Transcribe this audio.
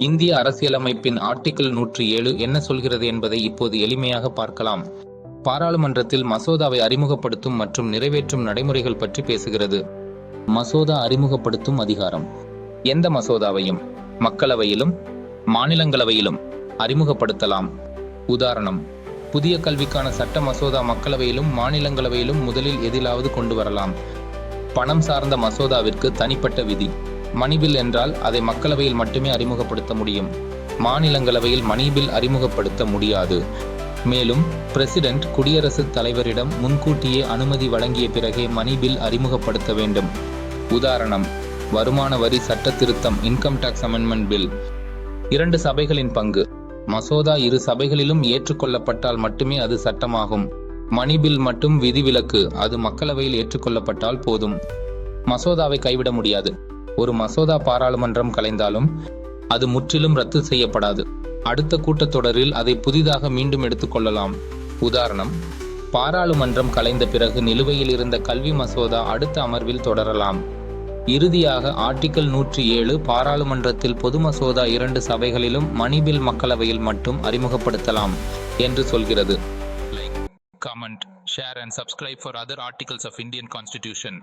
இந்திய அரசியலமைப்பின் ஆர்டிகிள் 107 என்ன சொல்கிறது என்பதை இப்போது எளிமையாக பார்க்கலாம். பாராளுமன்றத்தில் மசோதாவை அறிமுகப்படுத்தும் மற்றும் நிறைவேற்றும் நடைமுறைகள் பற்றி பேசுகிறது. மசோதா அறிமுகப்படுத்தும் அதிகாரம். எந்த மசோதாவையும் மக்களவையிலும் மாநிலங்களவையிலும் அறிமுகப்படுத்தலாம். உதாரணம், புதிய கல்விக்கான சட்ட மசோதா மக்களவையிலும் மாநிலங்களவையிலும் முதலில் எதிலாவது கொண்டு வரலாம். பணம் சார்ந்த மசோதாவிற்கு தனிப்பட்ட விதி. மணி பில் என்றால் அதை மக்களவையில் மட்டுமே அறிமுகப்படுத்த முடியும். மாநிலங்களவையில் மணி பில் அறிமுகப்படுத்த முடியாது. மேலும் பிரசிடென்ட் குடியரசுத் தலைவரிடம் முன்கூட்டியே அனுமதி வழங்கிய பிறகே மணி பில் அறிமுகப்படுத்த வேண்டும். உதாரணம், வருமான வரி சட்ட திருத்தம் இன்கம் டாக்ஸ் அமெண்ட்மெண்ட் பில். 2 சபைகளின் பங்கு. மசோதா 2 சபைகளிலும் ஏற்றுக்கொள்ளப்பட்டால் மட்டுமே அது சட்டமாகும். மணி பில் மட்டும் விதிவிலக்கு, அது மக்களவையில் ஏற்றுக்கொள்ளப்பட்டால் போதும். மசோதாவை கைவிட முடியாது. ஒரு மசோதா பாராளுமன்றம் கலைந்தாலும் அது முற்றிலும் ரத்து செய்யப்படாது. அடுத்த கூட்டத்தொடரில் அதை புதிதாக மீண்டும் எடுத்துக்கொள்ளலாம். உதாரணம், பாராளுமன்றம் கலைந்த பிறகு நிலுவையில் இருந்த கல்வி மசோதா அடுத்த அமர்வில் தொடரலாம். இறுதியாக ஆர்டிகிள் 107 பாராளுமன்றத்தில் பொது மசோதா 2 சபைகளிலும் மணி பில் மக்களவையில் மட்டும் அறிமுகப்படுத்தலாம் என்று சொல்கிறது. Like, comment, share and subscribe for other articles of Indian Constitution.